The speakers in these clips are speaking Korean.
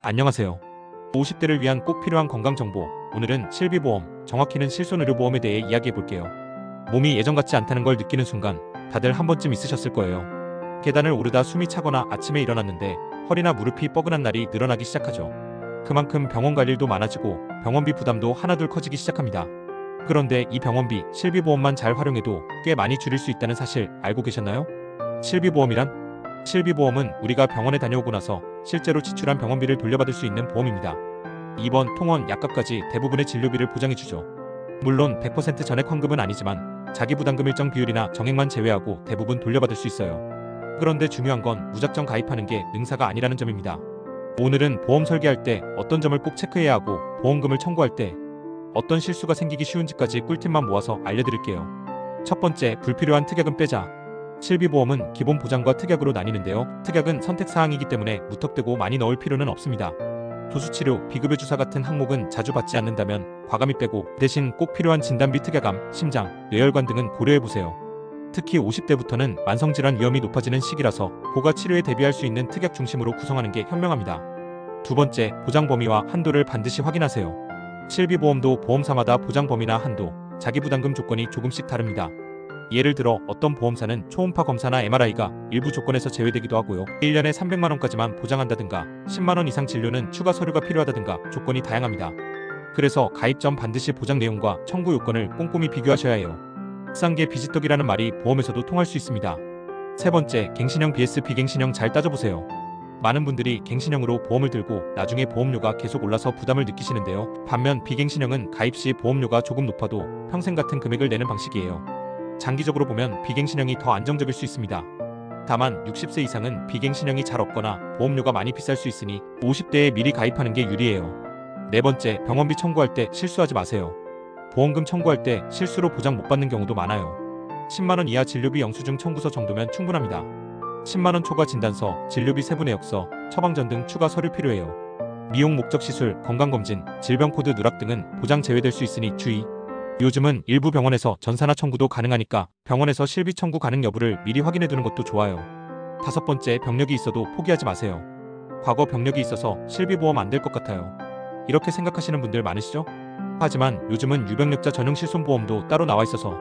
안녕하세요. 50대를 위한 꼭 필요한 건강정보. 오늘은 실비보험, 정확히는 실손의료보험에 대해 이야기해볼게요. 몸이 예전 같지 않다는 걸 느끼는 순간 다들 한 번쯤 있으셨을 거예요. 계단을 오르다 숨이 차거나 아침에 일어났는데 허리나 무릎이 뻐근한 날이 늘어나기 시작하죠. 그만큼 병원 갈 일도 많아지고 병원비 부담도 하나둘 커지기 시작합니다. 그런데 이 병원비, 실비보험만 잘 활용해도 꽤 많이 줄일 수 있다는 사실 알고 계셨나요? 실비보험이란? 실비보험은 우리가 병원에 다녀오고 나서 실제로 지출한 병원비를 돌려받을 수 있는 보험입니다. 입원, 통원, 약값까지 대부분의 진료비를 보장해주죠. 물론 100% 전액 환급은 아니지만 자기부담금 일정 비율이나 정액만 제외하고 대부분 돌려받을 수 있어요. 그런데 중요한 건 무작정 가입하는 게 능사가 아니라는 점입니다. 오늘은 보험 설계할 때 어떤 점을 꼭 체크해야 하고 보험금을 청구할 때 어떤 실수가 생기기 쉬운지까지 꿀팁만 모아서 알려드릴게요. 첫 번째, 불필요한 특약은 빼자. 실비보험은 기본 보장과 특약으로 나뉘는데요. 특약은 선택사항이기 때문에 무턱대고 많이 넣을 필요는 없습니다. 도수치료, 비급여 주사 같은 항목은 자주 받지 않는다면 과감히 빼고 대신 꼭 필요한 진단비 특약암, 심장, 뇌혈관 등은 고려해보세요. 특히 50대부터는 만성질환 위험이 높아지는 시기라서 고가 치료에 대비할 수 있는 특약 중심으로 구성하는 게 현명합니다. 두 번째, 보장 범위와 한도를 반드시 확인하세요. 실비보험도 보험사마다 보장 범위나 한도, 자기부담금 조건이 조금씩 다릅니다. 예를 들어 어떤 보험사는 초음파 검사나 MRI가 일부 조건에서 제외되기도 하고요. 1년에 300만원까지만 보장한다든가 10만원 이상 진료는 추가 서류가 필요하다든가 조건이 다양합니다. 그래서 가입 전 반드시 보장 내용과 청구 요건을 꼼꼼히 비교하셔야 해요. 싼 게 비지떡이라는 말이 보험에서도 통할 수 있습니다. 세 번째, 갱신형 vs 비갱신형 잘 따져보세요. 많은 분들이 갱신형으로 보험을 들고 나중에 보험료가 계속 올라서 부담을 느끼시는데요. 반면 비갱신형은 가입 시 보험료가 조금 높아도 평생 같은 금액을 내는 방식이에요. 장기적으로 보면 비갱신형이 더 안정적일 수 있습니다. 다만 60세 이상은 비갱신형이 잘 없거나 보험료가 많이 비쌀 수 있으니 50대에 미리 가입하는 게 유리해요. 네 번째, 병원비 청구할 때 실수하지 마세요. 보험금 청구할 때 실수로 보장 못 받는 경우도 많아요. 10만원 이하 진료비 영수증 청구서 정도면 충분합니다. 10만원 초과 진단서, 진료비 세부 내역서, 처방전 등 추가 서류 필요해요. 미용 목적 시술, 건강검진, 질병코드 누락 등은 보장 제외될 수 있으니 주의. 요즘은 일부 병원에서 전산화 청구도 가능하니까 병원에서 실비 청구 가능 여부를 미리 확인해두는 것도 좋아요. 다섯 번째, 병력이 있어도 포기하지 마세요. 과거 병력이 있어서 실비보험 안 될 것 같아요. 이렇게 생각하시는 분들 많으시죠? 하지만 요즘은 유병력자 전용 실손보험도 따로 나와 있어서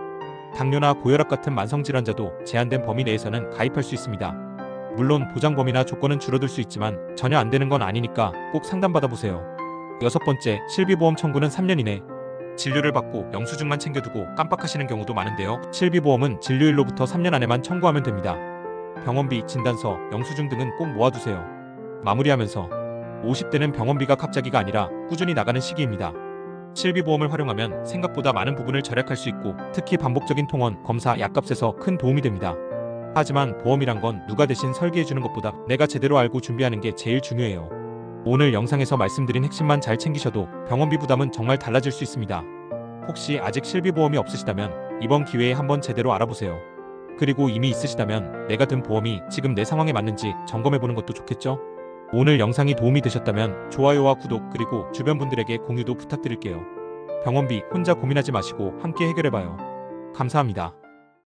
당뇨나 고혈압 같은 만성질환자도 제한된 범위 내에서는 가입할 수 있습니다. 물론 보장 범위나 조건은 줄어들 수 있지만 전혀 안 되는 건 아니니까 꼭 상담받아보세요. 여섯 번째, 실비보험 청구는 3년 이내. 진료를 받고 영수증만 챙겨두고 깜빡하시는 경우도 많은데요. 실비보험은 진료일로부터 3년 안에만 청구하면 됩니다. 병원비, 진단서, 영수증 등은 꼭 모아두세요. 마무리하면서 50대는 병원비가 갑자기가 아니라 꾸준히 나가는 시기입니다. 실비보험을 활용하면 생각보다 많은 부분을 절약할 수 있고 특히 반복적인 통원, 검사, 약값에서 큰 도움이 됩니다. 하지만 보험이란 건 누가 대신 설계해주는 것보다 내가 제대로 알고 준비하는 게 제일 중요해요. 오늘 영상에서 말씀드린 핵심만 잘 챙기셔도 병원비 부담은 정말 달라질 수 있습니다. 혹시 아직 실비보험이 없으시다면 이번 기회에 한번 제대로 알아보세요. 그리고 이미 있으시다면 내가 든 보험이 지금 내 상황에 맞는지 점검해보는 것도 좋겠죠? 오늘 영상이 도움이 되셨다면 좋아요와 구독 그리고 주변 분들에게 공유도 부탁드릴게요. 병원비 혼자 고민하지 마시고 함께 해결해봐요. 감사합니다.